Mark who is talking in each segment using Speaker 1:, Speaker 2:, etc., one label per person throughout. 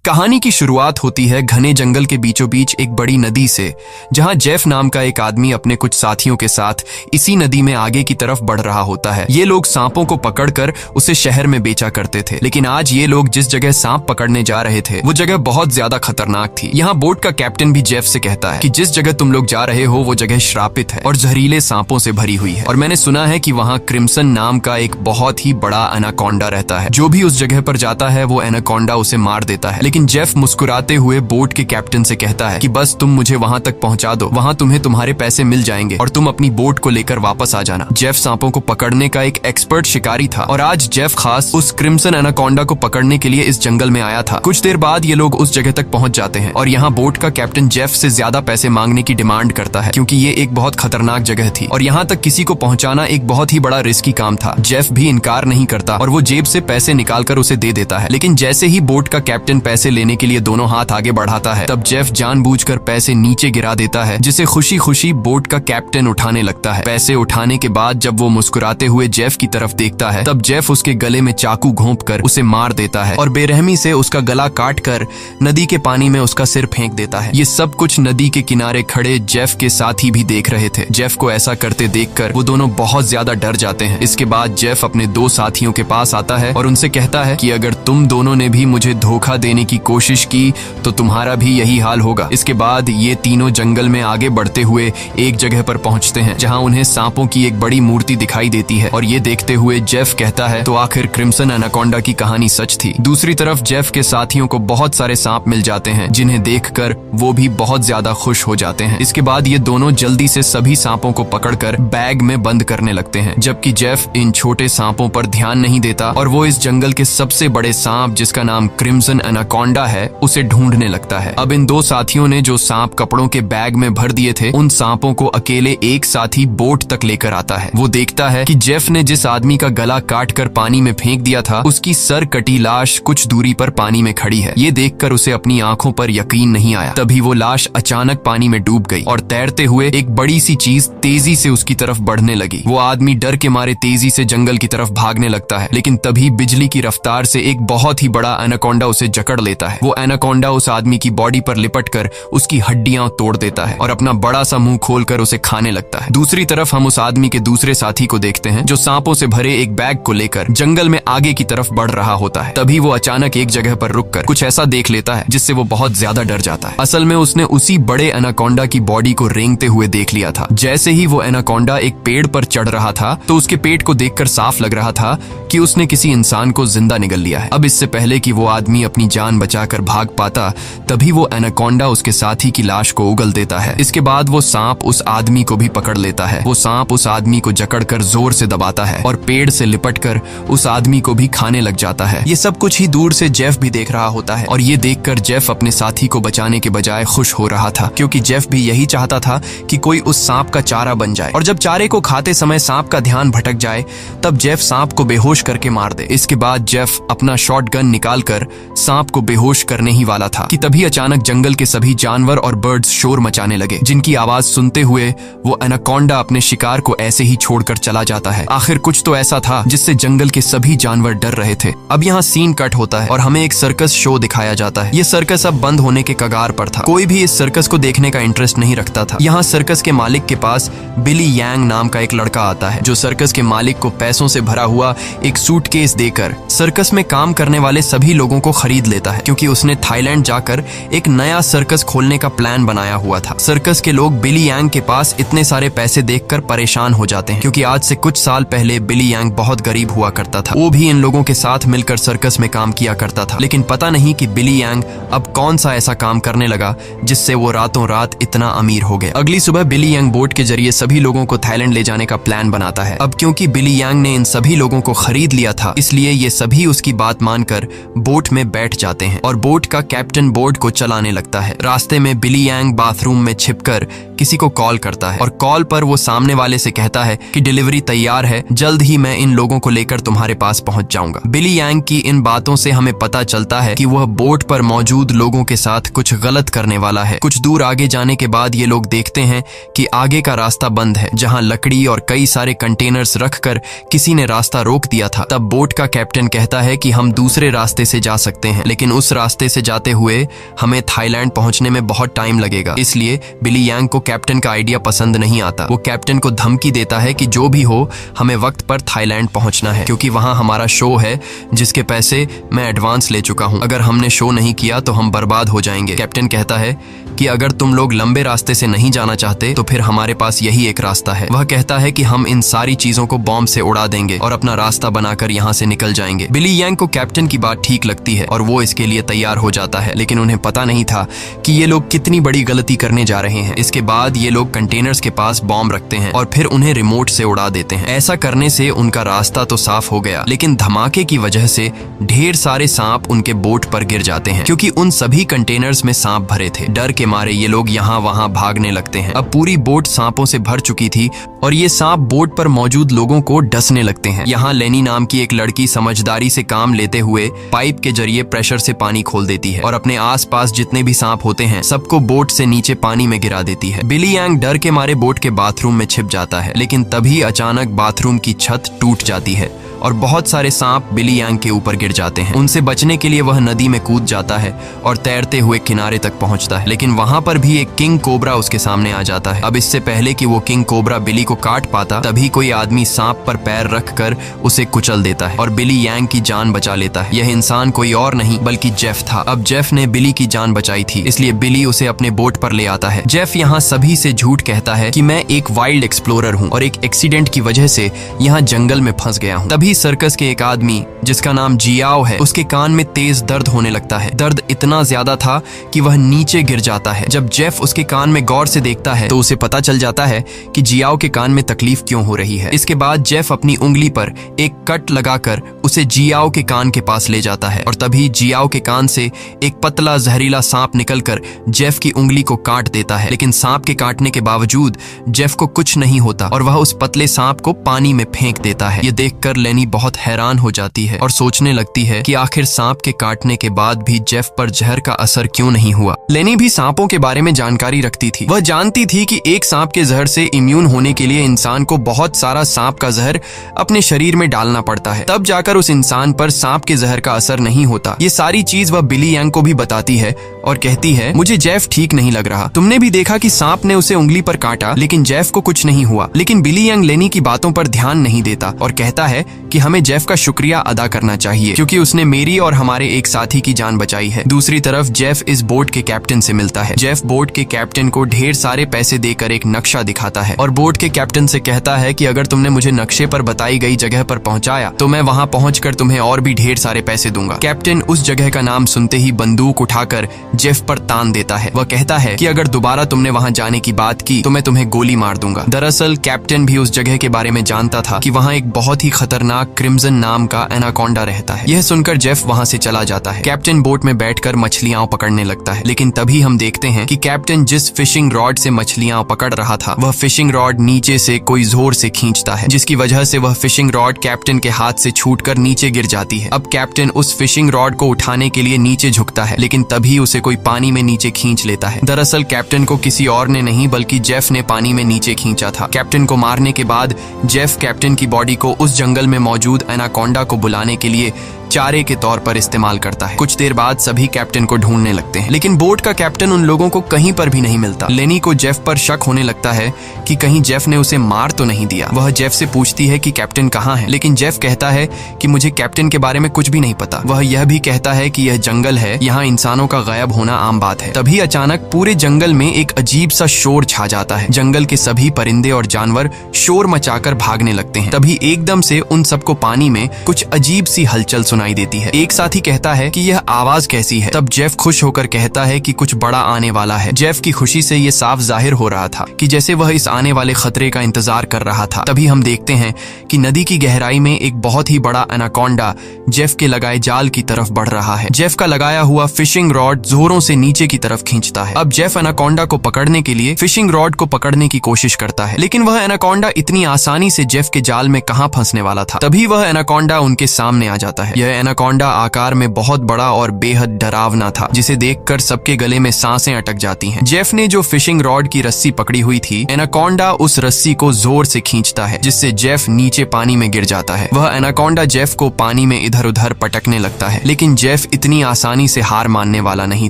Speaker 1: कहानी की शुरुआत होती है घने जंगल के बीचों बीच एक बड़ी नदी से, जहां जेफ नाम का एक आदमी अपने कुछ साथियों के साथ इसी नदी में आगे की तरफ बढ़ रहा होता है। ये लोग सांपों को पकड़कर उसे शहर में बेचा करते थे, लेकिन आज ये लोग जिस जगह सांप पकड़ने जा रहे थे वो जगह बहुत ज्यादा खतरनाक थी। यहाँ बोट का कैप्टन भी जेफ से कहता है कि जिस जगह तुम लोग जा रहे हो वो जगह श्रापित है और जहरीले सांपों से भरी हुई है, और मैंने सुना है कि वहाँ क्रिम्सन नाम का एक बहुत ही बड़ा एनाकोंडा रहता है। जो भी उस जगह पर जाता है वो एनाकोंडा उसे मार देता है। लेकिन जेफ मुस्कुराते हुए बोट के कैप्टन से कहता है कि बस तुम मुझे वहां तक पहुंचा दो, वहां तुम्हें तुम्हारे पैसे मिल जाएंगे और तुम अपनी बोट को लेकर वापस आ जाना। जेफ सांपों को पकड़ने का एक एक्सपर्ट शिकारी था और आज जेफ खास उस क्रिम्सन एनाकोंडा को पकड़ने के लिए इस जंगल में आया था। कुछ देर बाद ये लोग उस जगह तक पहुंच जाते हैं और यहाँ बोट का कैप्टन जेफ से ज्यादा पैसे मांगने की डिमांड करता है, क्योंकि ये एक बहुत खतरनाक जगह थी और यहाँ तक किसी को पहुंचाना एक बहुत ही बड़ा रिस्की काम था। जेफ भी इनकार नहीं करता और वो जेब से पैसे निकालकर उसे दे देता है। लेकिन जैसे ही बोट का कैप्टन पैसे लेने के लिए दोनों हाथ आगे बढ़ाता है, तब जेफ जानबूझकर पैसे नीचे गिरा देता है, जिसे खुशी खुशी बोट का कैप्टन उठाने लगता है। पैसे उठाने के बाद जब वो मुस्कुराते हुए जेफ की तरफ देखता है, तब जेफ उसके गले में चाकू घोंपकर उसे मार देता है और बेरहमी से उसका गला काटकर नदी के पानी में उसका सिर फेंक देता है। ये सब कुछ नदी के किनारे खड़े जेफ के साथी भी देख रहे थे। जेफ को ऐसा करते देखकर वो दोनों बहुत ज्यादा डर जाते हैं। इसके बाद जेफ अपने दो साथियों के पास आता है और उनसे कहता है कि अगर तुम दोनों ने भी मुझे धोखा देने की कोशिश की तो तुम्हारा भी यही हाल होगा। इसके बाद ये तीनों जंगल में आगे बढ़ते हुए एक जगह पर पहुंचते हैं, जहां उन्हें सांपों की एक बड़ी मूर्ति दिखाई देती है और ये देखते हुए जेफ कहता है तो आखिर क्रिम्सन एनाकोंडा की कहानी सच थी। दूसरी तरफ जेफ के साथियों को बहुत सारे सांप मिल जाते हैं, जिन्हें देखकर वो भी बहुत ज्यादा खुश हो जाते हैं। इसके बाद ये दोनों जल्दी से सभी सांपों को पकड़कर बैग में बंद करने लगते हैं, जबकि जेफ इन छोटे सांपों पर ध्यान नहीं देता और वो इस जंगल के सबसे बड़े सांप, जिसका नाम क्रिम्सन एनाकोंडा है, उसे ढूंढने लगता है। अब इन दो साथियों ने जो सांप कपड़ों के बैग में भर दिए थे, उन सांपों को अकेले एक साथी बोट तक लेकर आता है। वो देखता है कि जेफ ने जिस आदमी का गला काटकर पानी में फेंक दिया था, उसकी सर कटी लाश कुछ दूरी पर पानी में खड़ी है। ये देखकर उसे अपनी आंखों पर यकीन नहीं आया। तभी वो लाश अचानक पानी में डूब गई और तैरते हुए एक बड़ी सी चीज तेजी से उसकी तरफ बढ़ने लगी। वो आदमी डर के मारे तेजी से जंगल की तरफ भागने लगता है, लेकिन तभी बिजली की रफ्तार से एक बहुत ही बड़ा एनाकोंडा उसे जकड़ लेता है। वो एनाकोंडा उस आदमी की बॉडी पर लिपटकर उसकी हड्डियां तोड़ देता है और अपना बड़ा सा मुंह खोलकर उसे खाने लगता है। दूसरी तरफ हम उस आदमी के दूसरे साथी को देखते हैं, जो सांपों से भरे एक बैग को लेकर जंगल में आगे की तरफ बढ़ रहा होता है। तभी वो अचानक एक जगह पर रुककर कुछ ऐसा देख लेता है जिससे वो बहुत ज्यादा डर जाता है। असल में उसने उसी बड़े एनाकोंडा की बॉडी को रेंगते हुए देख लिया था। जैसे ही वो एनाकोंडा एक पेड़ पर चढ़ रहा था, तो उसके पेट को देखकर साफ लग रहा था कि उसने किसी इंसान को जिंदा निगल लिया है। अब इससे पहले कि वो आदमी अपनी जान बचाकर भाग पाता, तभी वो एनाकोंडा उसके साथी की लाश को उगल देता है। इसके बाद वो सांप उस आदमी को भी पकड़ लेता है। वो सांप उस आदमी को जकड़कर जोर से दबाता है और पेड़ से लिपटकर उस आदमी को भी खाने लग जाता है। ये सब कुछ ही दूर से जेफ भी देख रहा होता है और ये देखकर जेफ अपने साथी को बचाने के बजाय खुश हो रहा था, क्योंकि जेफ भी यही चाहता था कि कोई उस सांप का चारा बन जाए और जब चारे को खाते समय सांप का ध्यान भटक जाए, तब जेफ सांप को बेहोश करके मार दे। इसके बाद जेफ अपना शॉटगन निकालकर सांप को बेहोश करने ही वाला था कि तभी अचानक जंगल के सभी जानवर और बर्ड्स शोर मचाने लगे, जिनकी आवाज सुनते हुए वो एनाकोंडा अपने शिकार को ऐसे ही छोड़कर चला जाता है। आखिर कुछ तो ऐसा था जिससे जंगल के सभी जानवर डर रहे थे। अब यहाँ सीन कट होता है और हमें एक सर्कस शो दिखाया जाता है। ये सर्कस अब बंद होने के कगार पर था। कोई भी इस सर्कस को देखने का इंटरेस्ट नहीं रखता था। यहाँ सर्कस के मालिक के पास बिली यांग नाम का एक लड़का आता है, जो सर्कस के मालिक को पैसों से भरा हुआ एक सूटकेस देकर सर्कस में काम करने वाले सभी लोगों को खरीद लेता है, क्योंकि उसने थाईलैंड जाकर एक नया सर्कस खोलने का प्लान बनाया हुआ था। सर्कस के लोग बिली यांग के पास इतने सारे पैसे देखकर परेशान हो जाते हैं, क्योंकि आज से कुछ साल पहले बिली यांग बहुत गरीब हुआ करता था। वो भी इन लोगों के साथ मिलकर सर्कस में काम किया करता था, लेकिन पता नहीं कि बिली यांग अब कौन सा ऐसा काम करने लगा जिससे वो रातों रात इतना अमीर हो गया। अगली सुबह बिली यांग बोट के जरिए सभी लोगों को थाईलैंड ले जाने का प्लान बनाता है। अब क्योंकि बिली यांग ने इन सभी लोगों को खरीद लिया था, इसलिए ये सभी उसकी बात मानकर बोट में बैठ जाते हैं और बोट का कैप्टन बोट को चलाने लगता है। रास्ते में बिली यांग बाथरूम में छिपकर किसी को कॉल करता है और कॉल पर वो सामने वाले से कहता है कि डिलीवरी तैयार है, जल्द ही मैं इन लोगों को लेकर तुम्हारे पास पहुंच जाऊंगा। बिली यांग की इन बातों से हमें पता चलता है कि वह बोट पर मौजूद लोगों के साथ कुछ गलत करने वाला है। कुछ दूर आगे जाने के बाद ये लोग देखते हैं कि आगे का रास्ता बंद है, जहां लकड़ी और कई सारे कंटेनर्स रखकर किसी ने रास्ता रोक दिया था। तब बोट का कैप्टन कहता है कि हम दूसरे रास्ते से जा सकते हैं, लेकिन उस रास्ते से जाते हुए हमें थाईलैंड पहुंचने में बहुत टाइम लगेगा। इसलिए बिली यांग को कैप्टन का आइडिया पसंद नहीं आता। वो कैप्टन को धमकी देता है कि जो भी हो हमें वक्त पर थाईलैंड पहुंचना है, क्योंकि वहां हमारा शो है जिसके पैसे मैं एडवांस ले चुका हूं। अगर हमने शो नहीं किया तो हम बर्बाद हो जाएंगे। कैप्टन कहता है कि अगर तुम लोग लंबे रास्ते से नहीं जाना चाहते तो फिर हमारे पास यही एक रास्ता है। वह कहता है कि हम इन सारी चीजों को बॉम्ब से उड़ा देंगे और अपना रास्ता बनाकर यहाँ से निकल जाएंगे। बिली यांग को कैप्टन की बात ठीक लगती है और वो इसके लिए तैयार हो जाता है, लेकिन उन्हें पता नहीं था कि ये लोग कितनी बड़ी गलती करने जा रहे हैं। इसके बाद ये लोग कंटेनर्स के पास बॉम्ब रखते हैं और फिर उन्हें रिमोट से उड़ा देते हैं। ऐसा करने से उनका रास्ता तो साफ हो गया, लेकिन धमाके की वजह से ढेर सारे सांप उनके बोट पर गिर जाते हैं, क्योंकि उन सभी कंटेनर्स में सांप भरे थे। डर के मारे ये लोग यहाँ वहाँ भागने लगते हैं। अब पूरी बोट सांपों से भर चुकी थी और ये सांप बोट पर मौजूद लोगों को डसने लगते हैं। यहाँ लेनी नाम की एक लड़की समझदारी से काम लेते हुए पाइप के जरिए प्रेशर से पानी खोल देती है और अपने आसपास जितने भी सांप होते हैं सबको बोट से नीचे पानी में गिरा देती है। बिली यांग डर के मारे बोट के बाथरूम में छिप जाता है, लेकिन तभी अचानक बाथरूम की छत टूट जाती है और बहुत सारे सांप बिली यांग के ऊपर गिर जाते हैं। उनसे बचने के लिए वह नदी में कूद जाता है और तैरते हुए किनारे तक पहुंचता है, लेकिन वहां पर भी एक किंग कोबरा उसके सामने आ जाता है। अब इससे पहले कि वो किंग कोबरा बिली को काट पाता, तभी कोई आदमी सांप पर पैर रखकर उसे कुचल देता है और बिली यांग की जान बचा लेता है। यह इंसान कोई और नहीं बल्कि जेफ था। अब जेफ ने बिली की जान बचाई थी, इसलिए बिली उसे अपने बोट पर ले आता है। जेफ यहाँ सभी से झूठ कहता है कि मैं एक वाइल्ड एक्सप्लोरर हूँ और एक एक्सीडेंट की वजह से यहाँ जंगल में फंस गया हूँ। तभी सर्कस के एक आदमी जिसका नाम जियाओ है, उसके कान में तेज दर्द होने लगता है। दर्द इतना ज्यादा था कि वह नीचे गिर जाता है। जब जेफ उसके कान में गौर से देखता है तो उसे पता चल जाता है कि जियाओ के कान में तकलीफ क्यों हो रही है। इसके बाद जेफ अपनी उंगली पर एक कट लगाकर उसे जियाओ के कान के पास ले जाता है और तभी जियाओ के कान से एक पतला जहरीला सांप निकलकर जेफ की उंगली को काट देता है, लेकिन सांप के काटने के बावजूद जेफ को कुछ नहीं होता और वह उस पतले सांप को पानी में फेंक देता है। ये देखकर लेनी बहुत हैरान हो जाती है और सोचने लगती है कि आखिर सांप के काटने के बाद भी जेफ पर जहर का असर क्यों नहीं हुआ। लेनी भी सांपों के बारे में जानकारी रखती थी। वह जानती थी कि एक सांप के जहर से इम्यून होने के लिए इंसान को बहुत सारा सांप का जहर अपने शरीर में डालना पड़ता है, तब जाकर उस इंसान पर सांप के जहर का असर नहीं होता। ये सारी चीज वह बिली यांग को भी बताती है और कहती है, मुझे जेफ ठीक नहीं लग रहा। तुमने भी देखा कि सांप ने उसे उंगली पर काटा, लेकिन जेफ को कुछ नहीं हुआ। लेकिन बिली यांग लेनी की बातों पर ध्यान नहीं देता और कहता है कि हमें जेफ का शुक्रिया अदा करना चाहिए, क्योंकि उसने मेरी और हमारे एक साथी की जान बचाई है। दूसरी तरफ जेफ इस बोट के कैप्टन से मिलता है। जेफ बोट के कैप्टन को ढेर सारे पैसे देकर एक नक्शा दिखाता है और बोट के कैप्टन से कहता है कि अगर तुमने मुझे नक्शे पर बताई गई जगह पर पहुंचाया तो मैं वहां पहुंचकर तुम्हें और भी ढेर सारे पैसे दूंगा। कैप्टन उस जगह का नाम सुनते ही बंदूक उठाकर जेफ पर तान देता है। वह कहता है कि अगर दोबारा तुमने वहां जाने की बात की तो मैं तुम्हें गोली मार दूंगा। दरअसल कैप्टन भी उस जगह के बारे में जानता था कि वहां एक बहुत ही खतरनाक क्रिम्सन नाम का एनाकोंडा रहता है। यह सुनकर जेफ वहां से चला जाता है। कैप्टन बोट में बैठकर मछलियां पकड़ने लगता है, लेकिन तभी हम देखते हैं कि कैप्टन जिस फिशिंग रॉड से मछलियां पकड़ रहा था वह फिशिंग रॉड नीचे से कोई जोर से खींचता है, जिसकी वजह से वह फिशिंग रॉड कैप्टन के हाथ से छूटकर नीचे गिर जाती है। अब कैप्टन उस फिशिंग रॉड को उठाने के लिए नीचे झुकता है, लेकिन तभी उसे कोई पानी में नीचे खींच लेता है। दरअसल कैप्टन को किसी और ने नहीं बल्कि जेफ ने पानी में नीचे खींचा था। कैप्टन को मारने के बाद जेफ कैप्टन की बॉडी को उस जंगल में मौजूद एनाकोंडा को बुलाने के लिए चारे के तौर पर इस्तेमाल करता है। कुछ देर बाद सभी कैप्टन को ढूंढने लगते हैं, लेकिन बोट का कैप्टन उन लोगों को कहीं पर भी नहीं मिलता। लेनी को जेफ पर शक होने लगता है कि कहीं जेफ ने उसे मार तो नहीं दिया। वह जेफ से पूछती है कि कैप्टन कहाँ है, लेकिन जेफ कहता है कि मुझे कैप्टन के बारे में कुछ भी नहीं पता। वह यह भी कहता है कि यह जंगल है, यहाँ इंसानों का गायब होना आम बात है। तभी अचानक पूरे जंगल में एक अजीब सा शोर छा जाता है। जंगल के सभी परिंदे और जानवर शोर मचाकर भागने लगते हैं। तभी एकदम से उन सबको पानी में कुछ अजीब सी हलचल सुनाई देती है। एक साथी कहता है कि यह आवाज कैसी है। तब जेफ खुश होकर कहता है कि कुछ बड़ा आने वाला है। जेफ की खुशी से यह साफ जाहिर हो रहा था कि जैसे वह इस आने वाले खतरे का इंतजार कर रहा था। तभी हम देखते हैं कि नदी की गहराई में एक बहुत ही बड़ा एनाकोंडा जेफ के लगाए जाल की तरफ बढ़ रहा है। जेफ का लगाया हुआ फिशिंग रॉड जोरों से नीचे की तरफ खींचता है। अब जेफ एनाकोंडा को पकड़ने के लिए फिशिंग रॉड को पकड़ने की कोशिश करता है, लेकिन वह एनाकोंडा इतनी आसानी से जेफ के जाल में कहां फंसने वाला था। तभी वह एनाकोंडा उनके सामने आ जाता है। यह एनाकोंडा आकार में बहुत बड़ा और बेहद डरावना था, जिसे देखकर सबके गले में सांसें अटक जाती हैं। जेफ ने जो फिशिंग रॉड की रस्सी पकड़ी हुई थी, एनाकोंडा उस रस्सी को जोर से खींचता है, जिससे जेफ नीचे पानी में गिर जाता है। वह एनाकोंडा जेफ को पानी में इधर उधर पटकने लगता है, लेकिन जेफ इतनी आसानी से हार मानने वाला नहीं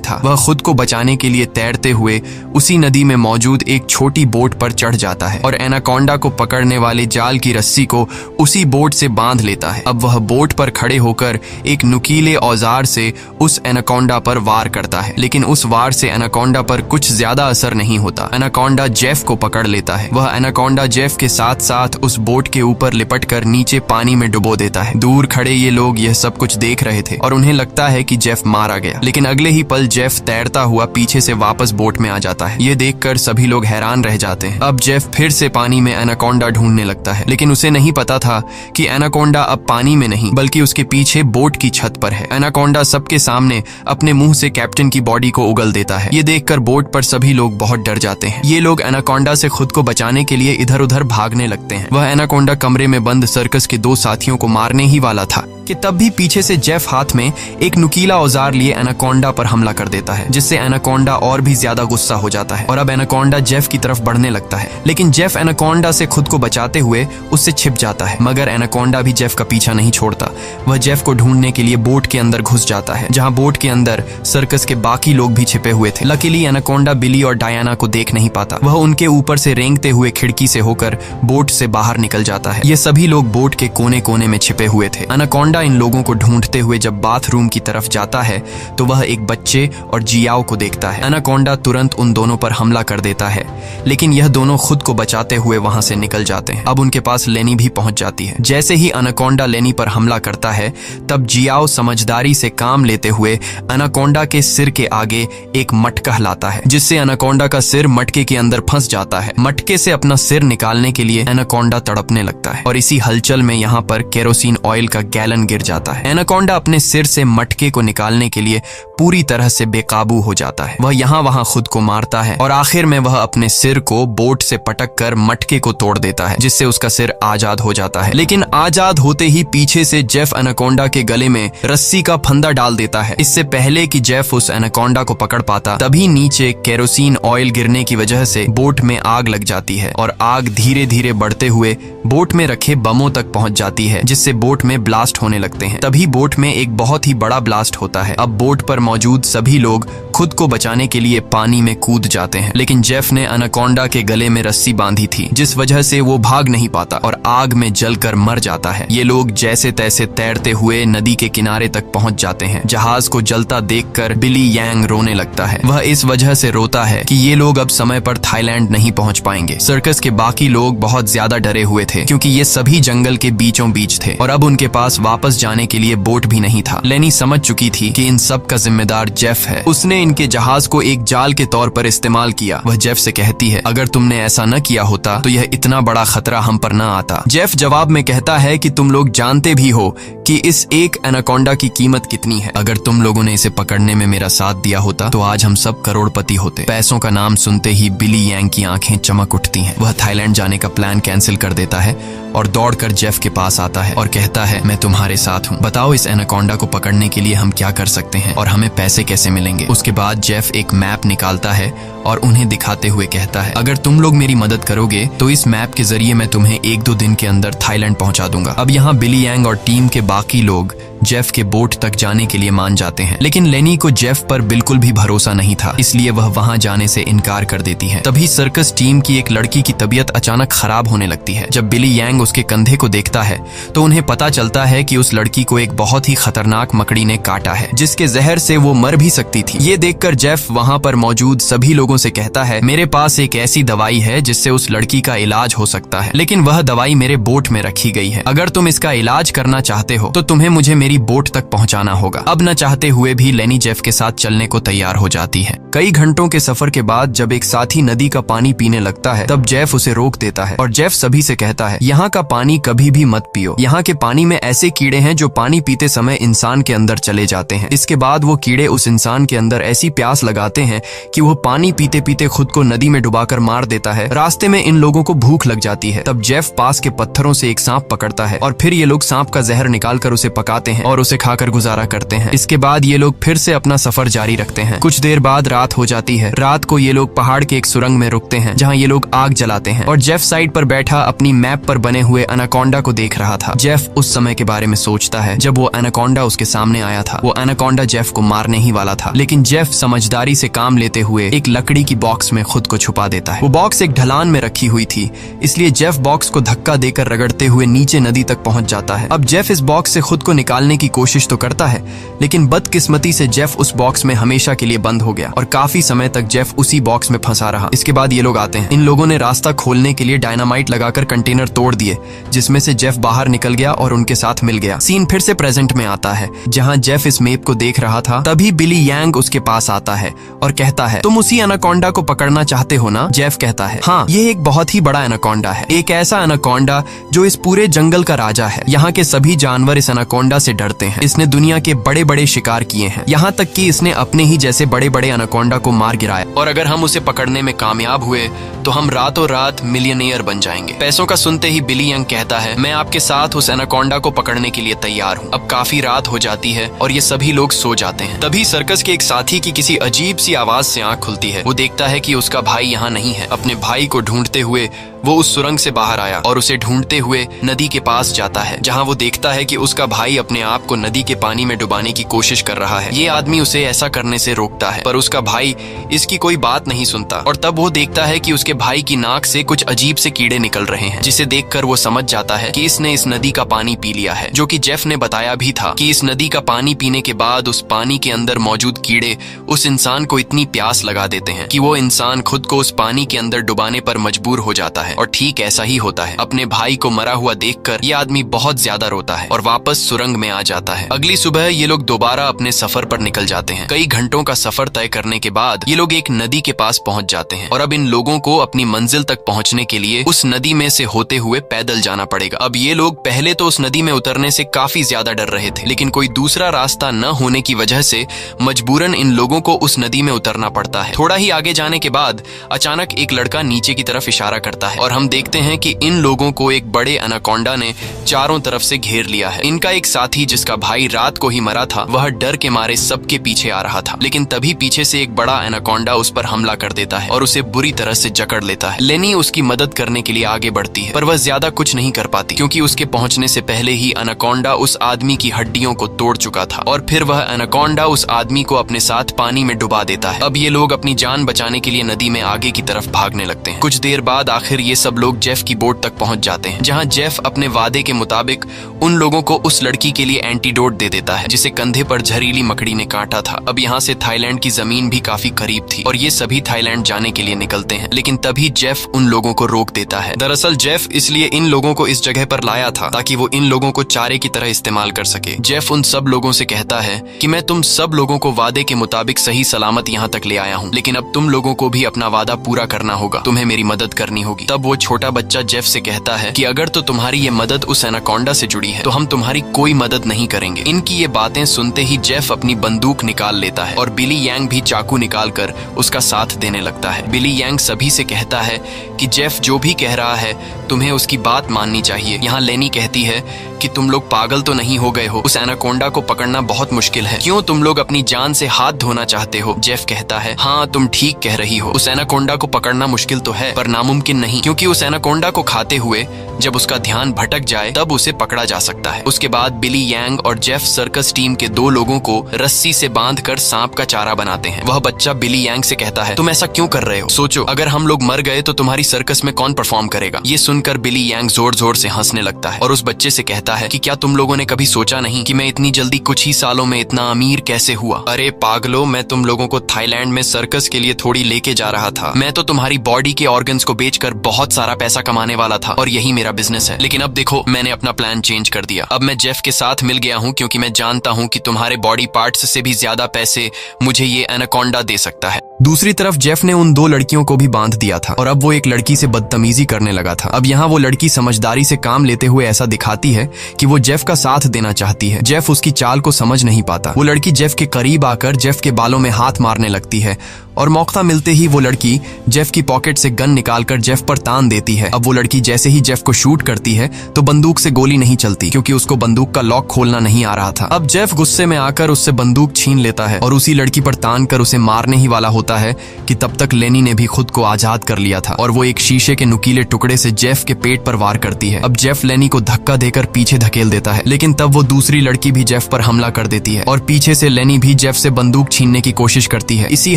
Speaker 1: था। वह खुद को बचाने के लिए तैरते हुए उसी नदी में मौजूद एक छोटी बोट पर चढ़ जाता है और एनाकोंडा को पकड़ने वाले जाल की रस्सी को उसी बोट से बांध लेता है। अब वह बोट पर खड़े होकर एक नुकीले औजार से उस एनाकोंडा पर वार करता है, लेकिन उस वार से एनाकोंडा पर कुछ ज्यादा असर नहीं होता। एनाकोंडा जेफ को पकड़ लेता है। वह एनाकोंडा जेफ के साथ साथ उस बोट के ऊपर लिपटकर नीचे पानी में डुबो देता है। दूर खड़े ये लोग यह सब कुछ देख रहे थे और उन्हें लगता है कि जेफ मारा गया, लेकिन अगले ही पल जेफ तैरता हुआ पीछे से वापस बोट में आ जाता है। ये देखकर सभी लोग हैरान रह जाते हैं। अब जेफ फिर से पानी में एनाकोंडा ढूंढने लगता है, लेकिन उसे नहीं पता था कि एनाकोंडा अब पानी में नहीं बल्कि उसके पीछे बोट की छत पर है। एनाकोंडा सबके सामने अपने मुंह से कैप्टन की बॉडी को उगल देता है। ये देखकर बोट पर सभी लोग बहुत डर जाते हैं। ये लोग एनाकोंडा से खुद को बचाने के लिए इधर उधर भागने लगते हैं। वह एनाकोंडा कमरे में बंद सर्कस के 2 साथियों को मारने ही वाला था कि तब भी पीछे से जेफ हाथ में एक नुकीला औजार लिए एनाकोंडा पर हमला कर देता है, जिससे एनाकोंडा और भी ज्यादा गुस्सा हो जाता है और अब एनाकोंडा जेफ की तरफ बढ़ने लगता है। लेकिन जेफ एनाकोंडा से खुद को बचाते हुए उससे छिप जाता है, मगर एनाकोंडा भी जेफ का पीछा नहीं छोड़ता। वह जेफ को ढूंढने के लिए बोट के अंदर घुस जाता है, जहां बोट के अंदर सर्कस के बाकी लोग भी छिपे हुए थे। लकीली एनाकोंडा बिली और डायना को देख नहीं पाता। वह उनके ऊपर से रेंगते हुए खिड़की से होकर बोट से बाहर निकल जाता है। ये सभी लोग बोट के कोने कोने में छिपे हुए थे। एनाकोंडा इन लोगों को ढूंढते हुए जब बाथरूम की तरफ जाता है तो वह एक बच्चे और जियाओ को देखता है। एनाकोंडा तुरंत उन दोनों पर हमला कर देता है, लेकिन यह दोनों खुद को बचाते हुए वहां से निकल जाते हैं। अब उनके पास लेनी भी पहुंच जाती है। जैसे ही एनाकोंडा लेनी पर हमला करता है, तब जियाओ समझदारी से काम लेते हुए एनाकोंडा के सिर के आगे एक मटका लाता है, जिससे एनाकोंडा का सिर मटके के अंदर फंस जाता है। मटके से अपना सिर निकालने के लिए एनाकोंडा तड़पने लगता है और इसी हलचल में यहाँ पर केरोसिन ऑयल का गैलन गिर जाता है। एनाकोंडा अपने सिर से मटके को निकालने के लिए पूरी तरह से बेकाबू हो जाता है। वह यहाँ वहां खुद को मारता है और आखिर में वह अपने सिर को बोट से पटक कर मटके को तोड़ देता है, जिससे उसका सिर आजाद हो जाता है। लेकिन आजाद होते ही पीछे से जेफ एनाकोंडा के गले में रस्सी का फंदा डाल देता है। इससे पहले कि जेफ उस एनाकोंडा को पकड़ पाता, तभी नीचे केरोसिन ऑयल गिरने की वजह से बोट में आग लग जाती है और आग धीरे धीरे बढ़ते हुए बोट में रखे बमों तक पहुंच जाती है, जिससे बोट में ब्लास्ट होने लगते हैं। तभी बोट में एक बहुत ही बड़ा ब्लास्ट होता है। अब बोट पर मौजूद सभी लोग खुद को बचाने के लिए पानी में कूद जाते हैं, लेकिन जेफ ने एनाकोंडा के गले में रस्सी बांधी थी, जिस वजह से वो भाग नहीं पाता और आग में जलकर मर जाता है। ये लोग जैसे तैसे तैरते हुए नदी के किनारे तक पहुंच जाते हैं। जहाज को जलता देखकर बिली यांग रोने लगता है। वह इस वजह से रोता है कि ये लोग अब समय पर थाईलैंड नहीं पहुंच पाएंगे। सर्कस के बाकी लोग बहुत ज्यादा डरे हुए थे, क्योंकि ये सभी जंगल के बीचों बीच थे और अब उनके पास वापस जाने के लिए बोट भी नहीं था। लेनी समझ चुकी थी कि इन सब का जिम्मेदार जेफ है। उसने इनके जहाज को एक जाल के तौर पर इस्तेमाल किया। वह जेफ से कहती है, अगर तुमने ऐसा न किया होता तो यह इतना बड़ा खतरा हम पर न आता। जेफ जवाब में कहता है कि तुम लोग जानते भी हो कि इस एक एनाकोंडा की कीमत कितनी है। अगर तुम लोगों ने इसे पकड़ने में मेरा साथ दिया होता तो आज हम सब करोड़पति होते। पैसों का नाम सुनते ही बिली यांग की आंखें चमक उठती हैं। वह थाईलैंड जाने का प्लान कैंसिल कर देता है और दौड़कर जेफ के पास आता है और कहता है, मैं तुम्हारे साथ हूँ। बताओ इस एनाकोंडा को पकड़ने के लिए हम क्या कर सकते हैं और हमें पैसे कैसे मिलेंगे। उसके बाद जेफ एक मैप निकालता है और उन्हें दिखाते हुए कहता है, अगर तुम लोग मेरी मदद करोगे तो इस मैप के जरिए मैं तुम्हें 1-2 दिन के अंदर थाईलैंड पहुंचा दूंगा। अब यहाँ बिली यांग और टीम के बाकी लोग जेफ के बोट तक जाने के लिए मान जाते हैं, लेकिन लेनी को जेफ पर बिल्कुल भी भरोसा नहीं था, इसलिए वह वहां जाने से इनकार कर देती है। तभी सर्कस टीम की एक लड़की की तबीयत अचानक खराब होने लगती है। जब बिली यांग उसके कंधे को देखता है तो उन्हें पता चलता है कि उस लड़की को एक बहुत ही खतरनाक मकड़ी ने काटा है, जिसके जहर से वो मर भी सकती थी। ये देखकर जेफ वहां पर मौजूद सभी लोगों से कहता है, मेरे पास एक ऐसी दवाई है जिससे उस लड़की का इलाज हो सकता है, लेकिन वह दवाई मेरे बोट में रखी गई है। अगर तुम इसका इलाज करना चाहते हो तो तुम्हें मुझे मेरी बोट तक पहुंचाना होगा। अब न चाहते हुए भी लेनी जेफ के साथ चलने को तैयार हो जाती है। कई घंटों के सफर के बाद जब एक साथी नदी का पानी पीने लगता है, तब जेफ उसे रोक देता है और जेफ सभी से कहता है, यहाँ का पानी कभी भी मत पियो। यहाँ के पानी में ऐसे कीड़े हैं जो पानी पीते समय इंसान के अंदर चले जाते हैं। इसके बाद वो कीड़े उस इंसान के अंदर ऐसी प्यास लगाते हैं कि वो पानी पीते पीते खुद को नदी में डुबाकर मार देता है। रास्ते में इन लोगों को भूख लग जाती है। तब जेफ पास के पत्थरों से एक सांप पकड़ता है और फिर ये लोग सांप का जहर निकालकर उसे पकाते हैं और उसे खाकर गुजारा करते हैं। इसके बाद ये लोग फिर से अपना सफर जारी रखते हैं। कुछ देर बाद रात हो जाती है। रात को ये लोग पहाड़ के एक सुरंग में रुकते हैं जहाँ ये लोग आग जलाते हैं और जेफ साइड पर बैठा अपनी मैप पर बने हुए एनाकोंडा को देख रहा था। जेफ उस समय के बारे में सोचता है जब वो एनाकोंडा उसके सामने आया था। वो एनाकोंडा जेफ को मारने ही वाला था, लेकिन जेफ समझदारी से काम लेते हुए एक लकड़ी की बॉक्स में खुद को छुपा देता है। वो बॉक्स एक ढलान में रखी हुई थी, इसलिए जेफ बॉक्स को धक्का देकर रगड़ते हुए नीचे नदी तक पहुंच जाता है। अब जेफ इस बॉक्स से खुद को निकालने की कोशिश तो करता है, लेकिन बदकिस्मती से जेफ उस बॉक्स में हमेशा के लिए बंद हो गया और काफी समय तक जेफ उसी बॉक्स में फंसा रहा। इसके बाद ये लोग आते हैं। इन लोगों ने रास्ता खोलने के लिए डायनामाइट लगाकर कंटेनर तोड़ दिए, जिसमें से जेफ बाहर निकल गया और उनके साथ मिल गया। सीन फिर से प्रेजेंट में आता है जहां जेफ इस मैप को देख रहा था। तभी बिली यांग उसके पास आता है और कहता है, तुम उसी एनाकोंडा को पकड़ना चाहते हो ना? जेफ कहता है, हाँ, ये एक बहुत ही बड़ा एनाकोंडा है, एक ऐसा एनाकोंडा जो इस पूरे जंगल का राजा है। यहाँ के सभी जानवर इस एनाकोंडा से डरते हैं। इसने दुनिया के बड़े बड़े शिकार किए हैं, यहाँ तक कि इसने अपने ही जैसे बड़े बड़े एनाकोंडा को मार गिराया, और अगर हम उसे पकड़ने में कामयाब हुए तो हम रातों रात मिलियनेयर बन जाएंगे। पैसों का सुनते ही बिली यंग कहता है, मैं आपके साथ उस एनाकोंडा को पकड़ने के लिए तैयार हूँ। अब काफी रात हो जाती है और ये सभी लोग सो जाते हैं। तभी सर्कस के एक साथी की किसी अजीब सी आवाज से आंख खुलती है। वो देखता है कि उसका भाई यहाँ नहीं है। अपने भाई को ढूंढते हुए वो उस सुरंग से बाहर आया और उसे ढूंढते हुए नदी के पास जाता है, जहाँ वो देखता है कि उसका भाई अपने आप को नदी के पानी में डुबाने की कोशिश कर रहा है। ये आदमी उसे ऐसा करने से रोकता है, पर उसका भाई इसकी कोई बात नहीं सुनता। और तब वो देखता है कि उसके भाई की नाक से कुछ अजीब से कीड़े निकल रहे हैं, जिसे देखकर वो समझ जाता है कि इसने इस नदी का पानी पी लिया है। जो कि जेफ ने बताया भी था कि इस नदी का पानी पीने के बाद उस पानी के अंदर मौजूद कीड़े उस इंसान को इतनी प्यास लगा देते हैं कि वो इंसान खुद को उस पानी के अंदर डुबाने पर मजबूर हो जाता है। और ठीक ऐसा ही होता है। अपने भाई को मरा हुआ देखकर ये आदमी बहुत ज्यादा रोता है और वापस सुरंग में आ जाता है। अगली सुबह ये लोग दोबारा अपने सफर पर निकल जाते हैं। कई घंटों का सफर तय करने के बाद ये लोग एक नदी के पास पहुंच जाते हैं और अब इन लोगों को अपनी मंजिल तक पहुंचने के लिए उस नदी में से होते हुए पैदल जाना पड़ेगा। अब ये लोग पहले तो उस नदी में उतरने से काफी ज्यादा डर रहे थे, लेकिन कोई दूसरा रास्ता न होने की वजह से मजबूरन इन लोगों को उस नदी में उतरना पड़ता है। थोड़ा ही आगे जाने के बाद अचानक एक लड़का नीचे की तरफ इशारा करता है और हम देखते हैं कि इन लोगों को एक बड़े एनाकोंडा ने चारों तरफ से घेर लिया है। इनका एक साथी जिसका भाई रात को ही मरा था, वह डर के मारे सबके पीछे आ रहा था, लेकिन तभी पीछे से एक बड़ा एनाकोंडा उस पर हमला कर देता है और उसे बुरी तरह से जकड़ लेता है। लेनी उसकी मदद करने के लिए आगे बढ़ती है, पर वह ज्यादा कुछ नहीं कर पाती क्योंकि उसके पहुंचने से पहले ही एनाकोंडा उस आदमी की हड्डियों को तोड़ चुका था और फिर वह एनाकोंडा उस आदमी को अपने साथ पानी में डुबा देता है। अब ये लोग अपनी जान बचाने के लिए नदी में आगे की तरफ भागने लगते हैं। कुछ देर बाद आखिर ये सब लोग जेफ की बोट तक पहुंच जाते हैं, जहां जेफ अपने वादे के मुताबिक उन लोगों को उस लड़की के लिए एंटीडोट दे देता है जिसे कंधे पर जहरीली मकड़ी ने काटा था। अब यहाँ से थाईलैंड की जमीन भी काफी करीब थी और ये सभी थाईलैंड जाने के लिए निकलते हैं, लेकिन तभी जेफ उन लोगों को रोक देता है। दरअसल जेफ इसलिए इन लोगों को इस जगह पर लाया था ताकि वो इन लोगों को चारे की तरह इस्तेमाल कर सके। जेफ उन सब लोगों से कहता है कि मैं तुम सब लोगों को वादे के मुताबिक सही सलामत यहाँ तक ले आया हूँ, लेकिन अब तुम लोगों को भी अपना वादा पूरा करना होगा, तुम्हें मेरी मदद करनी होगी। तब वो छोटा बच्चा जेफ से कहता है कि अगर तो तुम्हारी ये मदद उस एनाकोंडा से जुड़ी है तो हम तुम्हारी कोई मदद नहीं करेंगे। इनकी ये बातें सुनते ही जेफ अपनी बंदूक निकाल लेता है और बिली यांग भी चाकू निकालकर उसका साथ देने लगता है। बिली यांग सभी से कहता है कि जेफ जो भी कह रहा है तुम्हें उसकी बात माननी चाहिए। यहाँ लेनी कहती है कि तुम लोग पागल तो नहीं हो गए हो, उस एनाकोंडा को पकड़ना बहुत मुश्किल है, क्यों तुम लोग अपनी जान से हाथ धोना चाहते हो? जेफ कहता है, हाँ तुम ठीक कह रही हो, उस एनाकोंडा को पकड़ना मुश्किल तो है पर नामुमकिन नहीं, क्योंकि उस एनाकोंडा को खाते हुए जब उसका ध्यान भटक जाए तब उसे पकड़ा जा सकता है। उसके बाद बिली यांग और जेफ सर्कस टीम के 2 लोगों को रस्सी से बांधकर सांप का चारा बनाते हैं। वह बच्चा बिली यांग से कहता है, तुम ऐसा क्यों कर रहे हो? सोचो अगर हम लोग मर गए तो तुम्हारी सर्कस में कौन परफॉर्म करेगा? ये सुनकर बिली यांग जोर जोर से हंसने लगता है और उस बच्चे से कहता है कि क्या तुम लोगों ने कभी सोचा नहीं कि मैं इतनी जल्दी कुछ ही सालों में इतना अमीर कैसे हुआ? अरे पागलो, मैं तुम लोगों को थाईलैंड में सर्कस के लिए थोड़ी लेके जा रहा था। मैं तो तुम्हारी बॉडी के ऑर्गन्स को बेचकर बहुत सारा पैसा कमाने वाला था और यही मेरा बिजनेस है, लेकिन अब देखो मैंने अपना प्लान चेंज कर दिया। अब मैं जेफ के साथ मिल गया हूँ क्योंकि मैं जानता हूँ कि तुम्हारे बॉडी पार्ट्स से भी ज्यादा पैसे मुझे ये एनाकोंडा दे सकता है। दूसरी तरफ जेफ ने उन 2 लड़कियों को भी बांध दिया था और अब वो एक लड़की से बदतमीजी करने लगा था। अब यहाँ वो लड़की समझदारी से काम लेते हुए ऐसा दिखाती है कि वो जेफ का साथ देना चाहती है। जेफ उसकी चाल को समझ नहीं पाता। वो लड़की जेफ के करीब आकर जेफ के बालों में हाथ मारने लगती है और मौका मिलते ही वो लड़की जेफ की पॉकेट से गन निकालकर जेफ पर तान देती है। अब वो लड़की जैसे ही जेफ को शूट करती है तो बंदूक से गोली नहीं चलती, क्योंकि उसको बंदूक का लॉक खोलना नहीं आ रहा था। अब जेफ गुस्से में आकर उससे बंदूक छीन लेता है और उसी लड़की पर तान कर उसे मारने ही वाला होता है कि तब तक लेनी ने भी खुद को आजाद कर लिया था और वो एक शीशे के नुकीले टुकड़े से जेफ के पेट पर वार करती है। अब जेफ लेनी को धक्का देकर पीछे धकेल देता है, लेकिन तब वो दूसरी लड़की भी जेफ पर हमला कर देती है और पीछे से लेनी भी जेफ से बंदूक छीनने की कोशिश करती है। इसी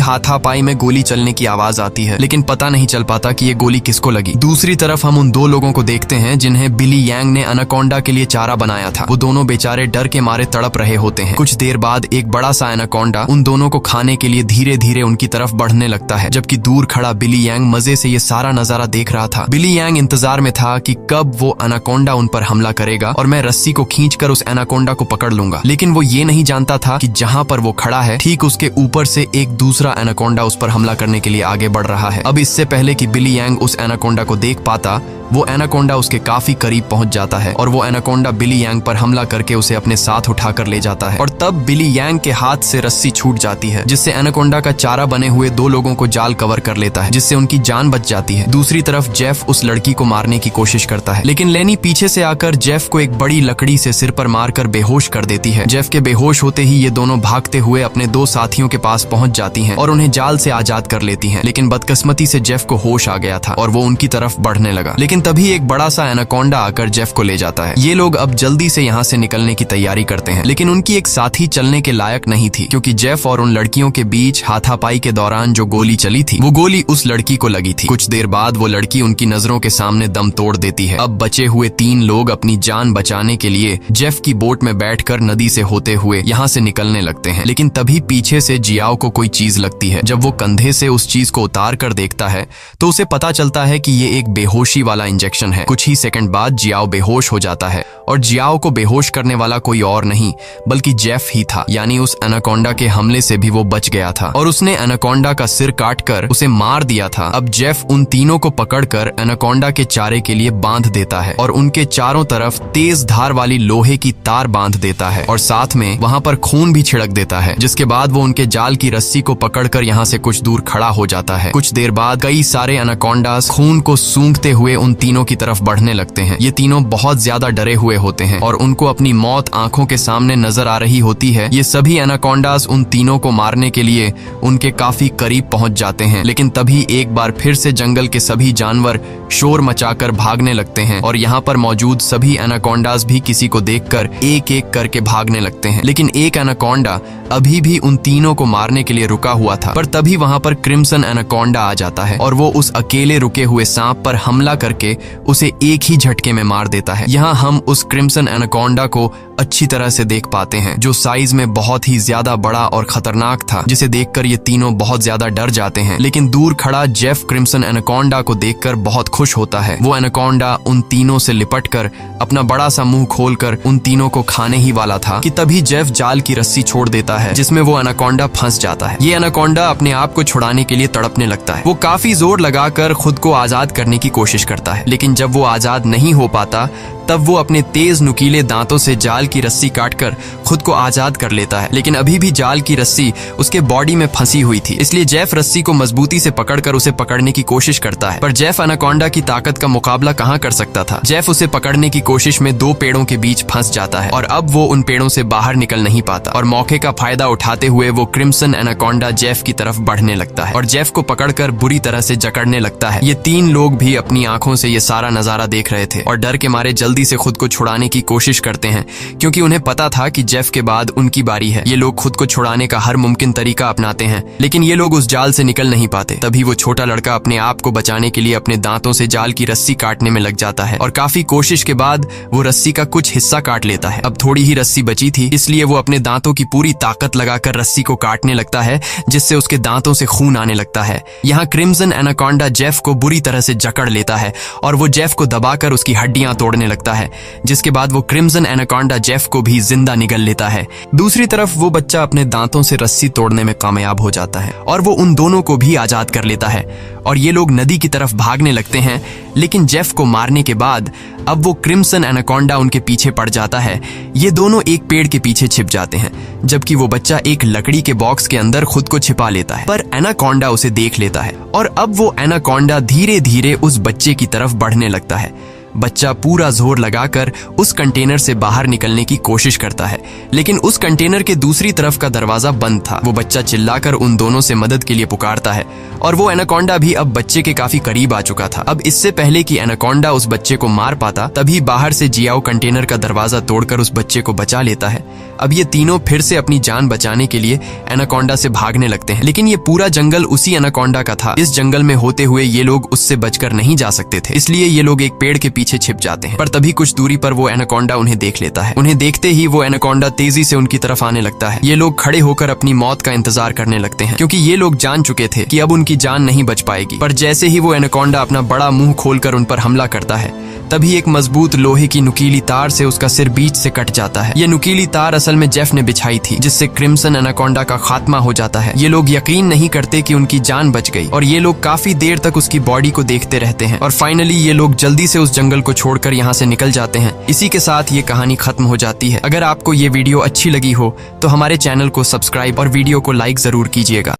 Speaker 1: हाथापाई में गोली चलने की आवाज आती है, लेकिन पता नहीं चल पाता कि ये गोली किसको लगी। दूसरी तरफ हम उन दो लोगों को देखते हैं जिन्हें बिली यांग ने एनाकोंडा के लिए चारा बनाया था। वो दोनों बेचारे डर के मारे तड़प रहे होते हैं। कुछ देर बाद एक बड़ा सा एनाकोंडा उन दोनों को खाने के लिए धीरे धीरे उनकी तरफ बढ़ने लगता है, जबकि दूर खड़ा बिली यांग मजे से ये सारा नजारा देख रहा था। बिली यांग इंतजार में था कि कब वो एनाकोंडा उन पर हमला करेगा और मैं रस्सी को खींचकर उस एनाकोंडा को पकड़ लूंगा। लेकिन वो ये नहीं जानता था कि जहां पर वो खड़ा है ठीक उसके ऊपर से एक दूसरा एनाकोंडा उस पर हमला करने के लिए आगे बढ़ रहा है। अब इससे पहले कि बिली यांग उस एनाकोंडा को देख पाता, वो एनाकोंडा उसके काफी करीब पहुंच जाता है और वो एनाकोंडा बिली यांग पर हमला करके उसे अपने साथ उठाकर ले जाता है। और तब बिली यांग के हाथ से रस्सी छूट जाती है, जिससे एनाकोंडा का चारा बने हुए दो लोगों को जाल कवर कर लेता है, जिससे उनकी जान बच जाती है। दूसरी तरफ जेफ उस लड़की को मारने की कोशिश करता है, लेकिन लेनी पीछे से आकर जेफ को एक बड़ी लकड़ी से सिर पर मारकर बेहोश कर देती है। जेफ के बेहोश होते ही ये दोनों भागते हुए अपने दो साथियों के पास पहुंच जाती हैं और उन्हें जाल से आजाद कर लेती हैं। लेकिन बदकिस्मती से जेफ को होश आ गया था और वो उनकी तरफ बढ़ने लगा, लेकिन तभी एक बड़ा सा एनाकोंडा आकर जेफ को ले जाता है। ये लोग अब जल्दी से यहाँ से निकलने की तैयारी करते हैं, लेकिन उनकी एक साथी चलने के लायक नहीं थी, क्योंकि जेफ और उन लड़कियों के बीच हाथापाई के दौरान जो गोली चली थी वो गोली उस लड़की को लगी थी। कुछ देर बाद वो लड़की उनकी नजरों के सामने दम तोड़ देती है। अब बचे हुए तीन लोग अपनी जान बचाने के लिए जेफ की बोट में बैठकर नदी से होते हुए यहाँ से निकलने लगते हैं, लेकिन तभी पीछे से जियाओ को कोई चीज लगती है। जब वो कंधे से उस चीज को उतार कर देखता है तो उसे पता चलता है कि ये एक बेहोशी वाला इंजेक्शन है। कुछ ही सेकंड बाद जियाओ बेहोश हो जाता है और जियाओ को बेहोश करने वाला कोई और नहीं बल्कि जेफ ही था, यानी उस एनाकोंडा के हमले से भी वो बच गया था और उसने एनाकोंडा का सिर काटकर उसे मार दिया था। अब जेफ उन तीनों को पकड़कर एनाकोंडा के चारे के लिए बांध देता है और उनके चारों तरफ तेज धार वाली लोहे की तार बांध देता है और साथ में वहां पर खून भी छिड़क देता है, जिसके बाद वो उनके जाल की रस्सी को पकड़कर यहाँ से कुछ दूर खड़ा हो जाता है। कुछ देर बाद कई सारे एनाकोंडास खून को सूंघते हुए उन तीनों की तरफ बढ़ने लगते हैं। ये तीनों बहुत ज्यादा डरे हुए होते हैं और उनको अपनी मौत आंखों के सामने नजर आ रही होती है। ये सभी एनाकोंडास उन तीनों को मारने के लिए उनके काफी करीब पहुंच जाते हैं, लेकिन तभी एक बार फिर से जंगल के सभी जानवर शोर मचाकर भागने लगते हैं और यहाँ पर मौजूद सभी एनाकोंडास भी किसी को देखकर एक एक करके भागने लगते हैं। लेकिन एक एनाकोंडा अभी भी उन तीनों को मारने के लिए रुका हुआ था, पर तभी वहां पर क्रिम्सन एनाकोंडा आ जाता है और वो उस अकेले रुके हुए सांप पर हमला करके उसे एक ही झटके में मार देता है। यहाँ हम उस क्रिम्सन एनाकोंडा को अच्छी तरह से देख पाते हैं, जो साइज में बहुत ही ज्यादा बड़ा और खतरनाक था, जिसे देखकर ये तीनों बहुत ज्यादा डर जाते हैं। लेकिन दूर खड़ा जेफ क्रिम्सन एनाकोंडा को देखकर बहुत खुश होता है। वो एनाकोंडा उन तीनों से लिपटकर अपना बड़ा सा मुंह खोलकर उन तीनों को खाने ही वाला था कि तभी जेफ जाल की रस्सी छोड़ देता है, जिसमें वो एनाकोंडा फंस जाता है। ये एनाकोंडा अपने आप को छुड़ाने के लिए तड़पने लगता है। वो काफी जोर लगाकर खुद को आजाद करने की कोशिश करता है, लेकिन जब वो आजाद नहीं हो पाता तब वो अपने तेज नुकीले दांतों से जाल की रस्सी काटकर खुद को आजाद कर लेता है। लेकिन अभी भी जाल की रस्सी उसके बॉडी में फंसी हुई थी, इसलिए जेफ रस्सी को मजबूती से पकड़कर उसे पकड़ने की कोशिश करता है, पर जेफ एनाकोंडा की ताकत का मुकाबला कहां कर सकता था। जेफ उसे पकड़ने की कोशिश में दो पेड़ों के बीच फंस जाता है और अब वो उन पेड़ों से बाहर निकल नहीं पाता और मौके का फायदा उठाते हुए वो क्रिम्सन एनाकोंडा जेफ की तरफ बढ़ने लगता है और जेफ को पकड़कर बुरी तरह से जकड़ने लगता है। ये तीन लोग भी अपनी आंखों से ये सारा नजारा देख रहे थे और डर के मारे जल्दी से खुद को छुड़ाने की कोशिश करते हैं, क्योंकि उन्हें पता था कि जेफ के बाद उनकी बारी है। ये लोग खुद को छुड़ाने का हर मुमकिन तरीका अपनाते हैं, लेकिन ये लोग उस जाल से निकल नहीं पाते। तभी वो छोटा लड़का अपने आप को बचाने के लिए अपने दांतों से जाल की रस्सी काटने में लग जाता है और काफी कोशिश के बाद वो रस्सी का कुछ हिस्सा काट लेता है। अब थोड़ी ही रस्सी बची थी, इसलिए वो अपने दांतों की पूरी ताकत लगाकर रस्सी को काटने लगता है, जिससे उसके दांतों से खून आने लगता है। यहाँ क्रिम्सन एनाकोंडा जेफ को बुरी तरह से जकड़ लेता है और वो जेफ को दबाकर उसकी हड्डियां तोड़ने लगता है। लगता है, जिसके बाद वो क्रिम्सन एनाकोंडा जेफ को भी जिंदा निगल लेता है। दूसरी तरफ वो बच्चा अपने दांतों से रस्सी तोड़ने में कामयाब हो जाता है और वो उन दोनों को भी आजाद कर लेता है और ये लोग नदी की तरफ भागने लगते हैं। लेकिन जेफ को मारने के बाद अब वो क्रिम्सन एनाकोंडा उनके पीछे पड़ जाता है। ये दोनों एक पेड़ के पीछे छिप जाते हैं, जबकि वो बच्चा एक लकड़ी के बॉक्स के अंदर खुद को छिपा लेता है। पर एनाकोंडा उसे देख लेता है और अब वो एनाकोंडा धीरे धीरे उस बच्चे की तरफ बढ़ने लगता है। बच्चा पूरा जोर लगाकर उस कंटेनर से बाहर निकलने की कोशिश करता है, लेकिन उस कंटेनर के दूसरी तरफ का दरवाजा बंद था। वो बच्चा चिल्लाकर उन दोनों से मदद के लिए पुकारता है और वो एनाकोंडा भी अब बच्चे के काफी करीब आ चुका था। अब इससे पहले कि एनाकोंडा उस बच्चे को मार पाता, तभी बाहर से जियाओ कंटेनर का दरवाजा तोड़कर उस बच्चे को बचा लेता है। अब ये तीनों फिर से अपनी जान बचाने के लिए एनाकोंडा से भागने लगते हैं, लेकिन ये पूरा जंगल उसी एनाकोंडा का था। इस जंगल में होते हुए ये लोग उससे बचकर नहीं जा सकते थे, इसलिए ये लोग एक पेड़ के पीछे छिप जाते हैं। पर तभी कुछ दूरी पर वो एनाकोंडा उन्हें देख लेता है। उन्हें देखते ही वो एनाकोंडा तेजी से उनकी तरफ आने लगता है। ये लोग खड़े होकर अपनी मौत का इंतजार करने लगते हैं, क्योंकि ये लोग जान चुके थे कि अब उनकी जान नहीं बच पाएगी। पर जैसे ही वो एनाकोंडा अपना बड़ा मुंह खोलकर उन पर हमला करता है, तभी एक मजबूत लोहे की नुकीली तार से उसका सिर बीच से कट जाता है। ये नुकीली तार असल में जेफ ने बिछाई थी, जिससे क्रिम्सन एनाकोंडा का खात्मा हो जाता है। ये लोग यकीन नहीं करते कि उनकी जान बच गई और ये लोग काफी देर तक उसकी बॉडी को देखते रहते हैं और फाइनली ये लोग जल्दी से उस जंगल को छोड़कर यहाँ से निकल जाते हैं। इसी के साथ ये कहानी खत्म हो जाती है। अगर आपको ये वीडियो अच्छी लगी हो तो हमारे चैनल को सब्सक्राइब और वीडियो को लाइक जरूर कीजिएगा।